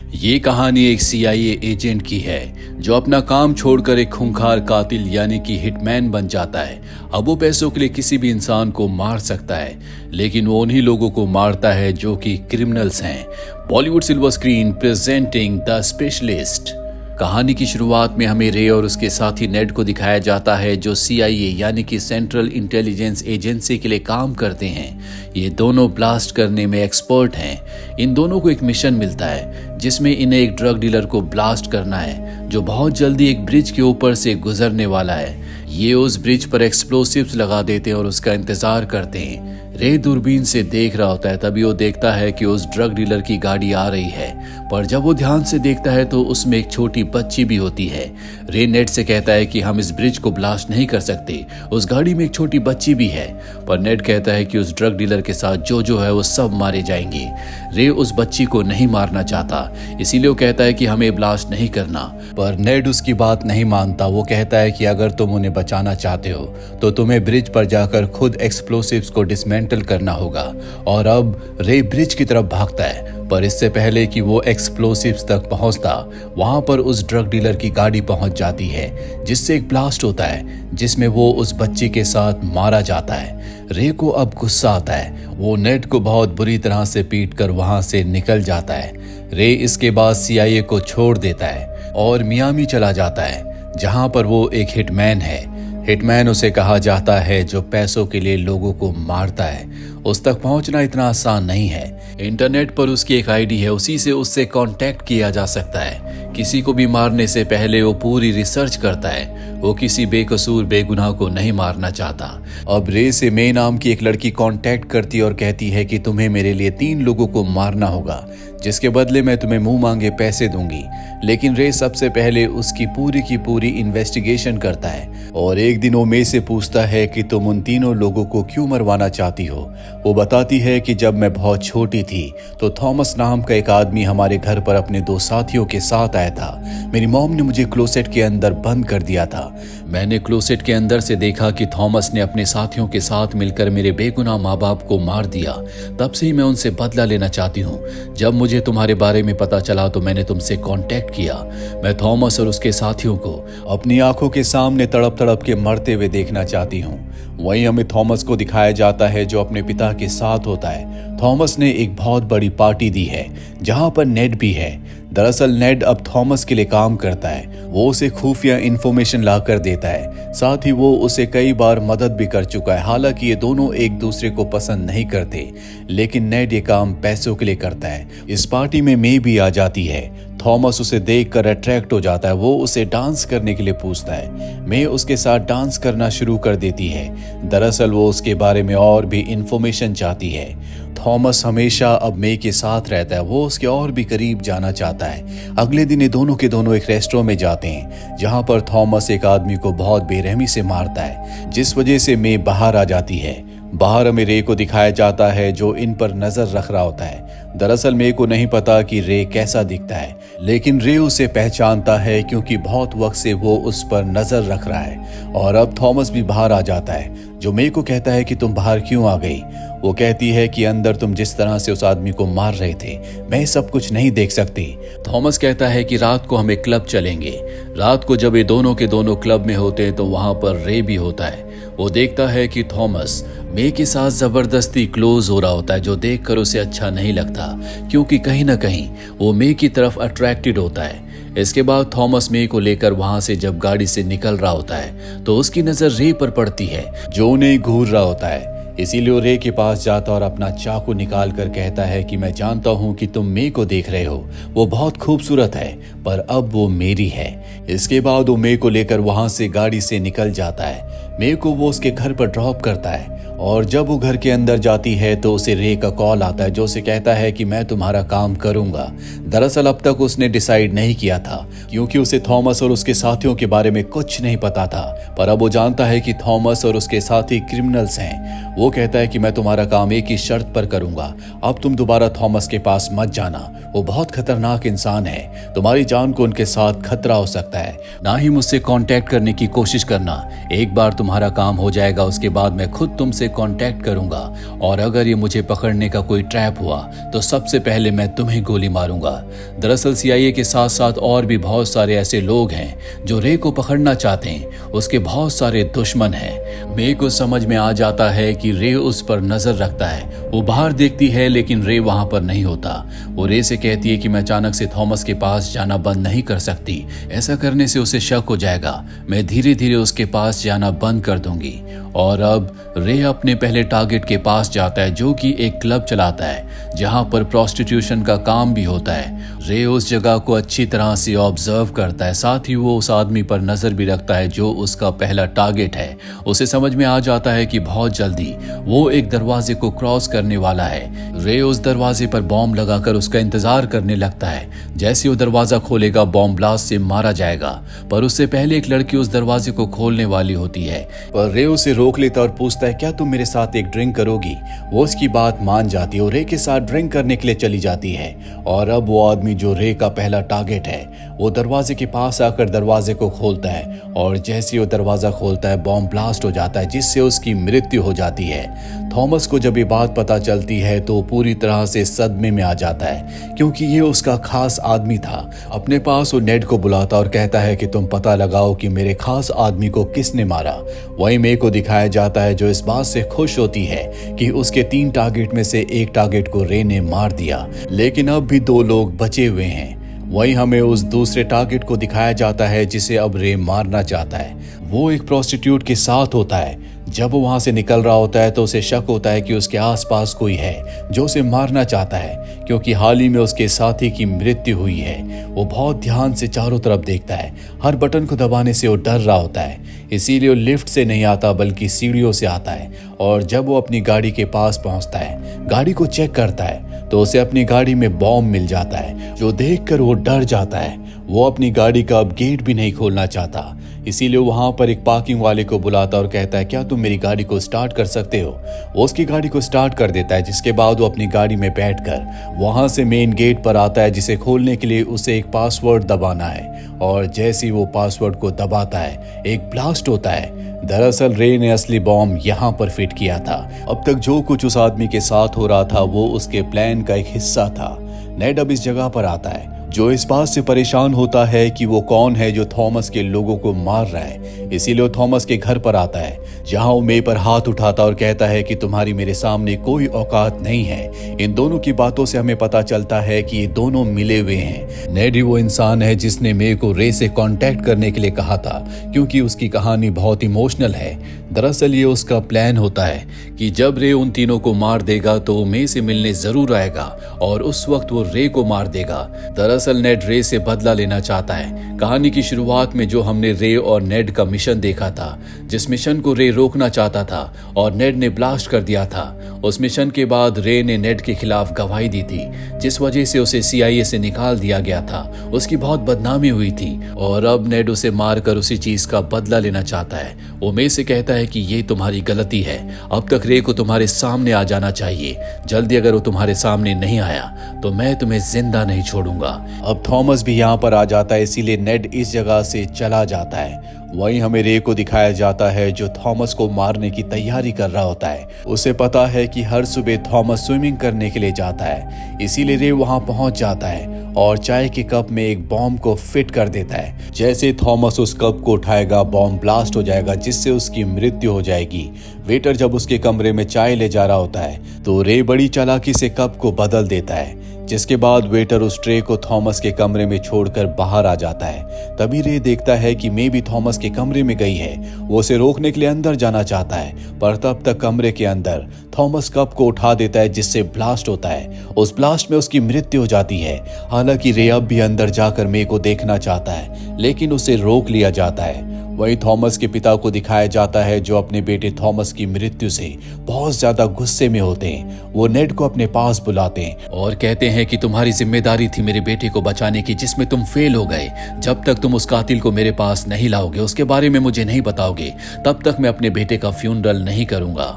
ये कहानी एक CIA एजेंट की है जो अपना काम छोड़कर एक खूंखार कातिल यानी कि हिटमैन बन जाता है। अब वो पैसों के लिए किसी भी इंसान को मार सकता है, लेकिन वो उन्हीं लोगों को मारता है जो कि क्रिमिनल्स हैं। Bollywood silver screen presenting the specialist. कहानी की शुरुआत में हमें रे और उसके साथी नेड को दिखाया जाता है जो CIA यानी कि सेंट्रल इंटेलिजेंस एजेंसी के लिए काम करते हैं। ये दोनों ब्लास्ट करने में एक्सपर्ट हैं। इन दोनों को एक मिशन मिलता है जिसमें इन्हें एक ड्रग डीलर को ब्लास्ट करना है जो बहुत जल्दी एक ब्रिज के ऊपर से गुजरने वाला है। ये उस ब्रिज पर एक्सप्लोसिव्स लगा देते हैं और उसका इंतजार करते हैं। रे दूरबीन से देख रहा होता है, तभी वो देखता है कि उस ड्रग डीलर की गाड़ी आ रही है, पर जब वो ध्यान से देखता है तो उसमें एक छोटी बच्ची भी होती है। रे नेड से कहता है कि हम इस ब्रिज को ब्लास्ट नहीं कर सकते, उस गाड़ी में एक छोटी बच्ची भी है। पर नेड कहता है कि उस ड्रग डीलर के साथ जो है वो सब मारे जाएंगे। रे उस बच्ची को नहीं मारना चाहता, इसीलिए वो कहता है कि हमें ब्लास्ट नहीं करना, पर नेड उसकी बात नहीं मानता। वो कहता है कि अगर तुम उन्हें बचाना चाहते हो तो तुम्हें ब्रिज पर जाकर खुद एक्सप्लोसिव्स को डिसमेंटल करना होगा। और अब रे ब्रिज की तरफ भागता है, पर इससे पहले कि वो एक्सप्लोसिव्स तक पहुंचता, वहां पर उस ड्रग डीलर की गाड़ी पहुंच जाती है जिससे एक ब्लास्ट होता है जिसमें वो उस बच्ची के साथ मारा जाता है। रे को अब गुस्सा आता है, वो नेड को बहुत बुरी तरह से पीटकर वहां से निकल जाता है। रे इसके बाद CIA को छोड़ देता है और मियामी चला जाता है जहां पर वो एक हिटमैन है। हिटमैन उसे कहा जाता है जो पैसों के लिए लोगों को मारता है। उस तक पहुंचना इतना आसान नहीं है। इंटरनेट पर उसकी एक ID है, उसी से उससे कांटेक्ट किया जा सकता है। किसी को भी मारने से पहले वो पूरी रिसर्च करता है। वो किसी बेकसूर बेगुनाह को नहीं मारना चाहता। अब रे से मे नाम की एक लड़की कांटेक्ट करती है और कहती है कि तुम्हें मेरे लिए 3 लोगों को मारना होगा, जिसके बदले मैं तुम्हें मुंह मांगे पैसे दूंगी। लेकिन रे सबसे पहले उसकी पूरी की पूरी इन्वेस्टिगेशन करता है और एक दिन वो मे से पूछता है कि तुम उन 3 लोगों को क्यों मरवाना चाहती हो। वो बताती है कि जब मैं बहुत छोटी थी तो थॉमस नाम का एक आदमी हमारे घर पर अपने 2 साथियों के साथ आया था। मेरी मॉम ने मुझे क्लोसेट के अंदर बंद कर दिया था। मैंने क्लोसेट के अंदर से देखा कि थॉमस ने अपने साथियों के साथ मिलकर मेरे बेगुनाह माँ बाप को मार दिया। तब से ही मैं उनसे बदला लेना चाहती हूँ। जब मुझे तुम्हारे बारे में पता चला तो मैंने तुमसे कांटेक्ट किया। मैं थॉमस और उसके साथियों को अपनी आंखों के सामने तड़प तड़प के मरते हुए देखना चाहती हूँ। वहीं हमें थॉमस को दिखाया जाता है जो अपने पिता के साथ होता है। थॉमस ने एक बहुत बड़ी पार्टी दी है जहां पर नेड भी है। दरअसल नेड अब थॉमस के लिए काम करता है। वो उसे खुफिया इंफॉर्मेशन ला कर देता है, साथ ही वो उसे कई बार मदद भी कर चुका है। हालांकि ये दोनों एक दूसरे को पसंद नहीं करते, लेकिन नेड ये काम पैसों के लिए करता है। इस पार्टी में मे भी आ जाती है। थॉमस उसे देखकर अट्रैक्ट हो जाता है। वो उसे डांस करने के लिए पूछता है। मे उसके साथ डांस करना शुरू कर देती है। दरअसल वो उसके बारे में और भी इंफॉर्मेशन चाहती है। थॉमस हमेशा अब मे के साथ रहता है। वो उसके और भी करीब जाना चाहता है। अगले दिन ये दोनों के दोनों एक रेस्टोरेंट में जाते हैं जहां पर थॉमस एक आदमी को बहुत बेरहमी से मारता है, जिस वजह से मे बाहर आ जाती है। बाहर हमें रे को दिखाया जाता है जो इन पर नजर रख रहा होता है। दरअसल मे को नहीं पता कि रे कैसा दिखता है, लेकिन रे उसे पहचानता है क्योंकि बहुत वक्त से वो उस पर नजर रख रहा है। और अब थॉमस भी बाहर आ जाता है जो मे को कहता है कि तुम बाहर क्यों आ गई। वो कहती है कि अंदर तुम जिस तरह से उस आदमी को मार रहे थे मैं सब कुछ नहीं देख सकती। थॉमस कहता है कि रात को हमें क्लब चलेंगे। रात को जब ये दोनों के दोनों क्लब में होते हैं तो वहां पर रे भी होता है। वो देखता है कि थॉमस मे के साथ जबरदस्ती क्लोज हो रहा होता है, जो देखकर उसे अच्छा नहीं लगता क्योंकि कहीं ना कहीं वो मे की तरफ अट्रैक्टेड होता है। इसके बाद थॉमस मे को लेकर वहां से जब गाड़ी से निकल रहा होता है तो उसकी नजर रे पर पड़ती है जो उन्हें घूर रहा होता है। इसीलिए वो रे के पास जाता और अपना चाकू निकाल कर कहता है कि मैं जानता हूं कि तुम मे को देख रहे हो, वो बहुत खूबसूरत है पर अब वो मेरी है। इसके बाद वो मे को लेकर वहां से गाड़ी से निकल जाता है। मे को वो उसके घर पर ड्रॉप करता है और जब वो घर के अंदर जाती है तो उसे रे का कॉल आता है जो उसे कहता है कि मैं तुम्हारा काम करूंगा। दरअसल अब तक उसने डिसाइड नहीं किया था क्योंकि उसे थॉमस और उसके साथियों के बारे में कुछ नहीं पता था, पर अब वो जानता है कि थॉमस और उसके साथी क्रिमिनल्स हैं। वो कहता है कि मैं तुम्हारा काम एक ही शर्त पर करूंगा, अब तुम दोबारा थॉमस के पास मत जाना, वो बहुत खतरनाक इंसान है, तुम्हारी जान को उनके साथ खतरा हो सकता है। ना ही मुझसे कांटेक्ट करने की कोशिश करना, एक बार तुम्हारा काम हो जाएगा उसके बाद मैं खुद तुमसे उससे कांटेक्ट करूंगा और अगर ये मुझे पकड़ने का कोई ट्रैप हुआ तो सबसे पहले मैं तुम्हें गोली मारूंगा। दरअसल सीआईए के साथ साथ और भी बहुत सारे ऐसे लोग हैं जो रे को पकड़ना चाहते हैं। उसके बहुत सारे दुश्मन हैं। मे को समझ में आ जाता है कि रे उस पर नजर रखता है। वो बाहर देखती है लेकिन रे वहां पर नहीं होता। वो रे से कहती है कि मैं अचानक से थॉमस के पास जाना बंद नहीं कर सकती, ऐसा करने से उसे शक हो जाएगा। मैं धीरे धीरे उसके पास जाना बंद कर दूंगी। और अब रे अपने पहले टारगेट के पास जाता है जो कि एक क्लब चलाता है जहां पर प्रोस्टिट्यूशन का काम भी होता है। रे उस जगह को अच्छी तरह से ऑब्जर्व करता है, साथ ही वो उस आदमी पर नजर भी रखता है जो उसका पहला टारगेट है। उसे समझ में आ जाता है कि बहुत जल्दी वो एक दरवाजे को क्रॉस करने वाला है। रे उस दरवाजे पर बॉम्ब लगाकर उसका इंतजार करने लगता है। जैसे वो दरवाजा खोलेगा बॉम्ब ब्लास्ट से मारा जाएगा, पर उससे पहले एक लड़की उस दरवाजे को खोलने वाली होती है। पर रे उसे रोक लेता और पूछता है क्या तुम मेरे साथ एक ड्रिंक करोगी। वो उसकी बात मान जाती है और रे के साथ ड्रिंक करने के लिए चली जाती है। और अब वो आदमी जो रे का पहला टारगेट है वो दरवाजे के पास आकर दरवाजे को खोलता है और जैसे वो दरवाजा खोलता है बॉम्ब ब्लास्ट हो जाता है जिससे उसकी मृत्यु हो जाती है। थॉमस को जब ये बात पता चलती है तो पूरी तरह से सदमे में आ जाता है क्योंकि ये उसका खास आदमी था। अपने पास वो नेड को बुलाता और कहता है कि तुम पता लगाओ कि मेरे खास आदमी को किसने मारा। वहीं मे को दिखाया जाता है जो इस बात से खुश होती है कि उसके 3 टारगेट में से एक टारगेट को रे ने मार दिया, लेकिन अब भी 2 लोग बचे हुए हैं। वहीं हमें उस दूसरे टारगेट को दिखाया जाता है जिसे अब रे मारना चाहता है। वो एक प्रोस्टिट्यूट के साथ होता है। जब वो वहां से निकल रहा होता है तो उसे शक होता है कि उसके आसपास कोई है जो उसे मारना चाहता है क्योंकि हाल ही में उसके साथी की मृत्यु हुई है। वो बहुत ध्यान से चारों तरफ देखता है। हर बटन को दबाने से वो डर रहा होता है, इसीलिए वो लिफ्ट से नहीं आता बल्कि सीढ़ियों से आता है। और जब वो अपनी गाड़ी के पास पहुंचता है, गाड़ी को चेक करता है तो उसे अपनी गाड़ी में बॉम्ब मिल जाता है जो देखकर वो डर जाता है। वो अपनी गाड़ी का अब गेट भी नहीं खोलना चाहता, इसीलिए वहां पर एक पार्किंग वाले को बुलाता और कहता है क्या तुम मेरी गाड़ी को स्टार्ट कर सकते हो। वो उसकी गाड़ी को स्टार्ट कर देता है जिसके बाद वो अपनी गाड़ी में बैठकर वहां से मेन गेट पर आता है जिसे खोलने के लिए उसे एक पासवर्ड दबाना है। और जैसे ही वो पासवर्ड को दबाता है एक ब्लास्ट होता है। दरअसल रे ने असली बॉम्ब यहाँ पर फिट किया था। अब तक जो कुछ उस आदमी के साथ हो रहा था वो उसके प्लान का एक हिस्सा था। नेड अब इस जगह पर आता है जो इस बात से परेशान होता है कि वो कौन है जो थॉमस के लोगों को मार रहा है। इसीलिए वो थॉमस के घर पर आता है जहां वो मे पर हाथ उठाता और कहता है कि तुम्हारी मेरे सामने कोई औकात नहीं है। इन दोनों की बातों से हमें पता चलता है कि ये दोनों मिले हुए हैं। नेड ही वो इंसान है जिसने मे को रे से कांटेक्ट करने के लिए कहा था क्योंकि उसकी कहानी बहुत इमोशनल है। दरअसल ये उसका प्लान होता है कि जब रे उन तीनों को मार देगा तो मे से मिलने जरूर आएगा और उस वक्त वो रे को मार देगा। दरअसल नेड रे से बदला लेना चाहता है। कहानी की शुरुआत में जो हमने रे और नेड का मिशन देखा था, जिस मिशन को रे रोकना चाहता था और नेड ने ब्लास्ट कर दिया था, उस मिशन के बाद रे ने नेड के खिलाफ गवाही दी थी जिस वजह से उसे सीआईए से निकाल दिया गया था। उसकी बहुत बदनामी हुई थी और अब नेड उसे मारकर उसी चीज का बदला लेना चाहता है। वो मे से कहता है कि ये तुम्हारी गलती है, अब तक रे को तुम्हारे सामने आ जाना चाहिए। जल्दी अगर वो तुम्हारे सामने नहीं आया तो मैं तुम्हें जिंदा नहीं छोड़ूंगा। अब थॉमस भी यहाँ पर आ जाता है, इसीलिए नेड इस जगह से चला जाता है। वहीं हमें रे को दिखाया जाता है जो थॉमस को मारने की तैयारी कर रहा होता है। उसे पता है कि हर सुबह थॉमस स्विमिंग करने के लिए जाता है, इसीलिए रे वहां पहुंच जाता है और चाय के कप में एक बॉम्ब को फिट कर देता है। जैसे थॉमस उस कप को उठाएगा बॉम्ब ब्लास्ट हो जाएगा जिससे उसकी मृत्यु हो जाएगी। वेटर जब उसके कमरे में चाय ले जा रहा होता है तो रे बड़ी चालाकी से कप को बदल देता है, जिसके बाद वेटर उस ट्रे को थॉमस के कमरे में छोड़कर बाहर आ जाता है। तभी रे देखता है कि मे भी थॉमस के कमरे में गई है। वो उसे रोकने के लिए अंदर जाना चाहता है, पर तब तक कमरे के अंदर थॉमस कप को उठा देता है जिससे ब्लास्ट होता है। उस ब्लास्ट में उसकी मृत्यु हो जाती है। हालांकि रे अब भी अंदर जाकर मे को देखना चाहता है लेकिन उसे रोक लिया जाता है। वहीं थॉमस के पिता को दिखाया जाता है जो अपने बेटे थॉमस की मृत्यु से बहुत ज्यादा गुस्से में होते हैं। वो नेड को अपने पास बुलाते हैं और कहते हैं कि तुम्हारी जिम्मेदारी थी मेरे बेटे को बचाने की जिसमें तुम फेल हो गए। जब तक तुम उस कातिल को मेरे पास नहीं लाओगे, उसके बारे में मुझे नहीं बताओगे, तब तक मैं अपने बेटे का फ्यूनरल नहीं करूंगा।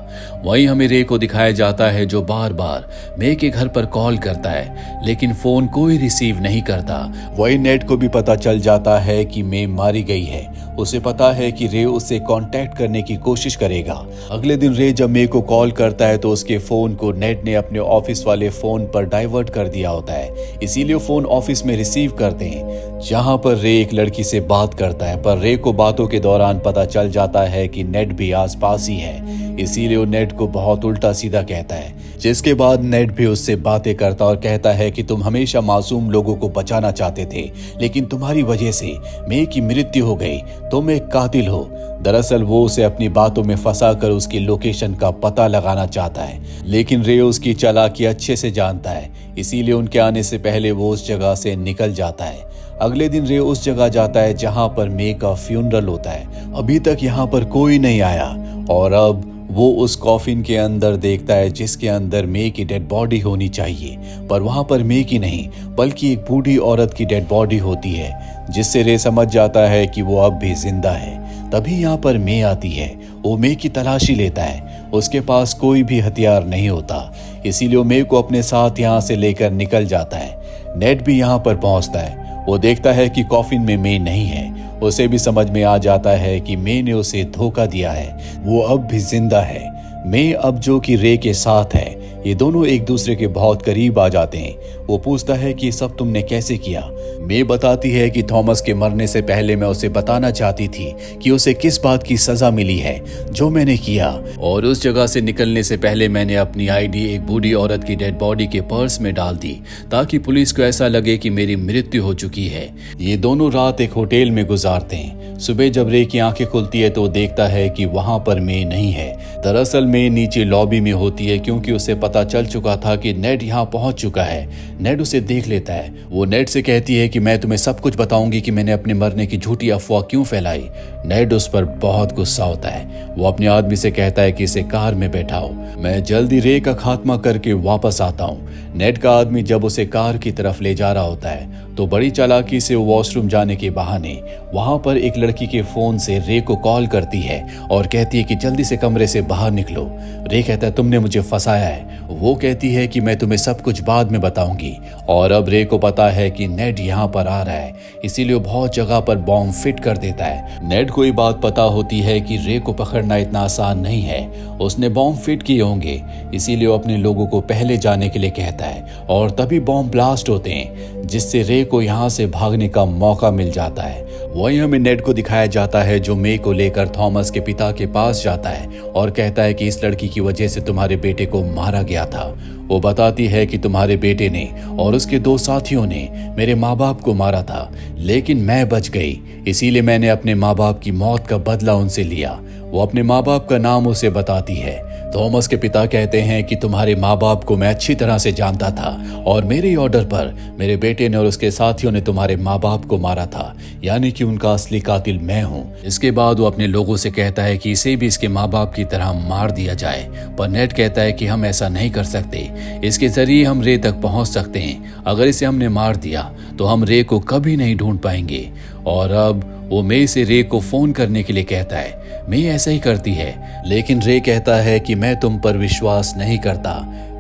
वहीं हमें रे को दिखाया जाता है जो बार बार मे के घर पर कॉल करता है लेकिन फोन कोई रिसीव नहीं करता। वहीं नेड को भी पता चल जाता है कि मे मारी गई है। उसे पता है कि रे उससे कांटेक्ट करने की कोशिश करेगा। अगले दिन रे जब मे को कॉल करता है तो उसके फोन को नेड ने अपने ऑफिस वाले फोन पर डाइवर्ट कर दिया होता है, इसीलिए वो फोन ऑफिस में रिसीव करते हैं, जहां पर रे एक लड़की से बात करता है। पर रे को बातों के दौरान पता चल जाता है कि नेड भी आसपास ही है, इसीलिए वो नेड को बहुत उल्टा सीधा कहता है, जिसके बाद नेड भी उससे बातें करता और कहता है कि तुम हमेशा मासूम लोगों को बचाना चाहते थे, लेकिन तुम्हारी वजह से मे की मृत्यु हो गई, तुम एक कातिल हो। दरअसल वो उसे अपनी बातों में फंसाकर उसकी लोकेशन का पता लगाना चाहता है, लेकिन रे उसकी चालाकी अच्छे से जानता है, इसीलिए उनके आने से पहले वो उस जगह से निकल जाता है। अगले दिन रे उस जगह जाता है जहां पर मे का फ्यूनरल होता है। अभी तक यहाँ पर कोई नहीं आया और अब वो उस कॉफिन के अंदर देखता है जिसके अंदर मे की डेड बॉडी होनी चाहिए, पर वहां पर मे की नहीं बल्कि एक बूढ़ी औरत की डेड बॉडी होती है, जिससे रे समझ जाता है कि वो अब भी जिंदा है। तभी यहाँ पर मे आती है। वो मे की तलाशी लेता है, उसके पास कोई भी हथियार नहीं होता, इसीलिए वो मे को अपने साथ यहाँ से लेकर निकल जाता है। नेड भी यहाँ पर पहुंचता है। वो देखता है कि कॉफिन में मे नहीं है। उसे भी समझ में आ जाता है कि मे ने उसे धोखा दिया है, वो अब भी जिंदा है। मे अब जो कि रे के साथ है, ये दोनों एक दूसरे के बहुत करीब आ जाते हैं। वो पूछता है कि सब तुमने कैसे किया। मे बताती है कि थॉमस के मरने से पहले मैं उसे बताना चाहती थी कि उसे किस बात की सजा मिली है जो मैंने किया, और उस जगह से निकलने से पहले मैंने अपनी आईडी एक बूढ़ी औरत की डेड बॉडी के पर्स में डाल दी ताकि पुलिस को ऐसा लगे कि मेरी मृत्यु हो चुकी है। ये दोनों रात एक होटल में गुजारते हैं। सुबह जब रे की आंखें खुलती है तो देखता है कि वहां पर मे नहीं है। दरअसल मे नीचे लॉबी में होती है, क्योंकि उसे पता चल चुका था कि नेड यहाँ पहुंच चुका है। नेड उसे देख लेता है। वो नेड से कहती है कि मैं तुम्हें सब कुछ बताऊंगी कि मैंने अपने मरने की झूठी अफवाह क्यों फैलाई। नेड उस पर बहुत गुस्सा होता है। वो अपने आदमी से कहता है कि इसे कार में बैठाओ, मैं जल्दी रे का खात्मा करके वापस आता हूँ। नेड का आदमी जब उसे कार की तरफ ले जा रहा होता है तो बड़ी चालाकी से वो वॉशरूम जाने के बहाने वहां पर एक लड़की के फोन से रे को कॉल करती है और कहती है कि जल्दी से कमरे से बाहर निकलो। रे कहता है तुमने मुझे फंसाया है। वो कहती है कि मैं तुम्हें सब कुछ बाद में बताऊंगी। और अब रे को पता है कि नेड यहाँ पर आ रहा है, इसीलिए वो बहुत जगह पर बॉम्ब फिट कर देता है। नेड को ये बात पता होती है कि रे को पकड़ना इतना आसान नहीं है, उसने बॉम्ब फिट किए होंगे, इसीलिए वो अपने लोगों को पहले जाने के लिए कहता है और तभी बॉम्ब ब्लास्ट होते हैं, जिससे रे को यहाँ से भागने का मौका मिल जाता है। वहीं हमें नेड को दिखाया जाता है जो मे को लेकर थॉमस के पिता के पास जाता है और कहता है कि इस लड़की की वजह से तुम्हारे बेटे को मारा गया था। वो बताती है कि तुम्हारे बेटे ने और उसके 2 साथियों ने मेरे माँ बाप को मारा था, लेकिन मैं बच गई, इसीलिए मैंने अपने माँ बाप की मौत का बदला उनसे लिया। वो अपने माँ बाप का नाम उसे बताती है। थॉमस के पिता कहते हैं कि तुम्हारे माँ बाप को मैं अच्छी तरह से जानता था और मेरे ऑर्डर पर मेरे बेटे ने और उसके साथियों ने तुम्हारे माँ बाप को मारा था, यानी कि उनका असली कातिल मैं हूँ। इसके बाद वो अपने लोगों से कहता है कि इसे भी इसके माँ बाप की तरह मार दिया जाए, पर नेड कहता है कि हम ऐसा नहीं कर सकते, इसके जरिए हम रे तक पहुंच सकते हैं। अगर इसे हमने मार दिया तो हम रे को कभी नहीं ढूंढ पाएंगे। और अब वो मे से रे को फोन करने के लिए कहता है। मे ऐसा ही करती है, लेकिन रे कहता है कि मैं तुम पर विश्वास नहीं करता।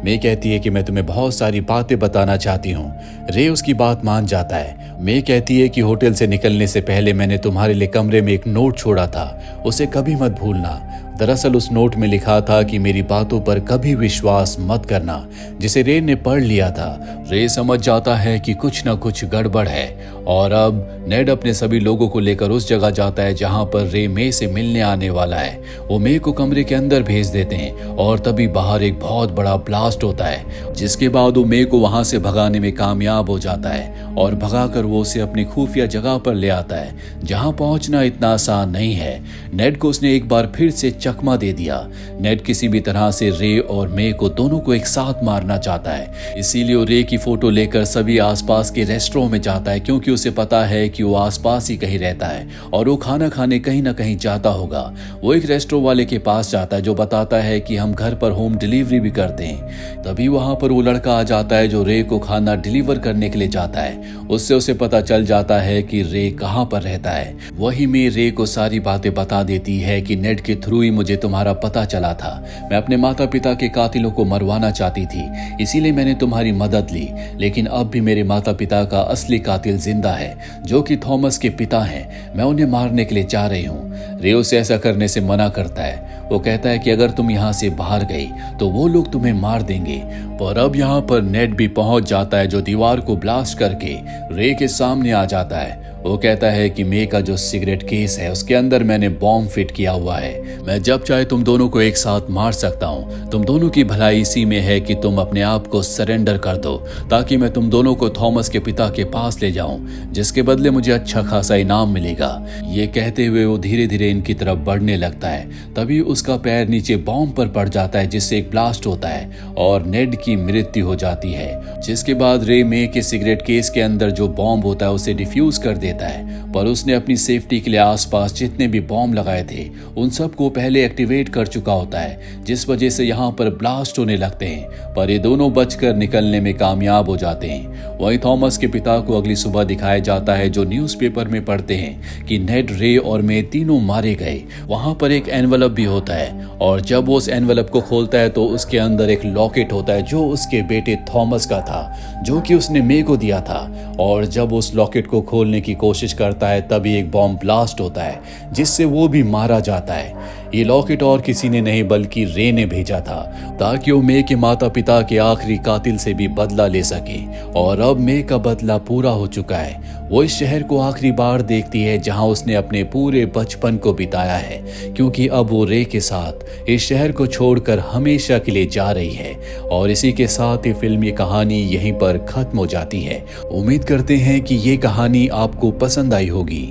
मे कहती है कि मैं तुम्हें बहुत सारी बातें बताना चाहती हूँ। रे उसकी बात मान जाता है। मे कहती है कि होटल से निकलने से पहले मैंने तुम्हारे लिए कमरे में एक नोट छोड़ा था, उसे कभी मत भूलना। दरअसल उस नोट में लिखा था कि मेरी बातों पर कभी विश्वास मत करना, जिसे रे ने पढ़ लिया था। रे समझ जाता है कि कुछ न कुछ गड़बड़ है और अब नेड अपने सभी लोगों को लेकर उस जगह जाता है जहां पर रे मे से मिलने आने वाला है। वो मे को कमरे के अंदर भेज देते हैं और तभी बाहर एक बहुत बड़ा ब्लास्ट होता है, जिसके बाद वो मे को वहां से भगाने में कामयाब हो जाता है और भगाकर वो उसे अपनी खुफिया जगह पर ले आता है, जहां पहुंचना इतना आसान नहीं है। नेड को उसने एक बार फिर से चकमा दे दिया। नेड किसी भी तरह से रे और मे को दोनों को एक साथ मारना चाहता है, इसीलिए वो रे की फोटो लेकर सभी आसपास के रेस्टोरेंट में जाता है, क्योंकि उसे पता है कि वो आसपास ही कहीं रहता है और वो खाना खाने कहीं ना कहीं जाता होगा। वो एक रेस्टोरेंट वाले के पास जाता है जो बताता है कि हम घर पर होम डिलीवरी भी करते हैं। तभी वहां पर वो लड़का आ जाता है जो रे को खाना डिलीवर करने के लिए जाता है। उससे उसे पता चल जाता है कि रे कहाँ पर रहता है। वही में रे को सारी बातें बता देती है कि नेड के थ्रू ही मुझे तुम्हारा पता चला था। मैं अपने माता पिता के कातिलों को मरवाना चाहती थी, इसीलिए मैंने तुम्हारी मदद ली। लेकिन अब भी मेरे माता पिता का असली कातिल जिंदा है, जो कि थॉमस के पिता हैं। मैं उन्हें मारने के लिए चाह रही हूँ। रे उसे ऐसा करने से मना करता है। वो कहता है कि अगर तुम यहाँ से बाहर गई तो वो लोग तुम्हें मार देंगे। पर अब यहाँ पर नेड भी पहुंच जाता है, जो दीवार को ब्लास्ट करके रे के सामने आ जाता है। वो कहता है कि मे का जो सिगरेट केस है उसके अंदर मैंने बॉम्ब फिट किया हुआ है। मैं जब चाहे तुम दोनों को एक साथ मार सकता हूँ। तुम दोनों की भलाई इसी में है कि तुम अपने आप को सरेंडर कर दो, ताकि मैं तुम दोनों को थॉमस के पिता के पास ले जाऊं, जिसके बदले मुझे अच्छा खासा इनाम मिलेगा। ये कहते हुए वो धीरे धीरे इनकी तरफ बढ़ने लगता है। तभी उसका पैर नीचे बॉम्ब पर पड़ जाता है, जिससे एक ब्लास्ट होता है और नेड की मृत्यु हो जाती है। जिसके बाद रे मे के सिगरेट केस के अंदर जो बॉम्ब होता है उसे डिफ्यूज कर देता है। पर उसने अपनी सेफ्टी के लिए आसपास जितने भी बॉम्ब लगाए थे उन सब को पहले एक्टिवेट कर चुका होता है, जिस वजह से यहाँ पर ब्लास्ट होने लगते हैं। पर ये दोनों बचकर निकलने में कामयाब हो जाते हैं। वहीं थॉमस के पिता को अगली सुबह दिखाया जाता है, जो न्यूज़पेपर में पढ़ते हैं कि नेड, रे और मे तीनों मारे गए। वहां पर एक एनवलप भी होता है और जब वो उस एनवलप को खोलता है तो उसके अंदर एक लॉकेट होता है, जो उसके बेटे थॉमस का था, जो कि उसने मे को दिया था। और जब उस लॉकेट को खोलने की कोशिश करता है तभी एक बॉम्ब ब्लास्ट होता है, जिससे वो भी मारा जाता है। ये लॉकेट और किसी ने नहीं बल्कि रे ने भेजा था, ताकि वो मे के माता पिता के आखिरी कातिल से भी बदला ले सके। और अब मे का बदला पूरा हो चुका है। वो इस शहर को आखिरी बार देखती है जहां उसने अपने पूरे बचपन को बिताया है, क्योंकि अब वो रे के साथ इस शहर को छोड़कर हमेशा के लिए जा रही है। और इसी के साथ ही फिल्म की कहानी यहीं पर खत्म हो जाती है। उम्मीद करते हैं कि ये कहानी आपको पसंद आई होगी।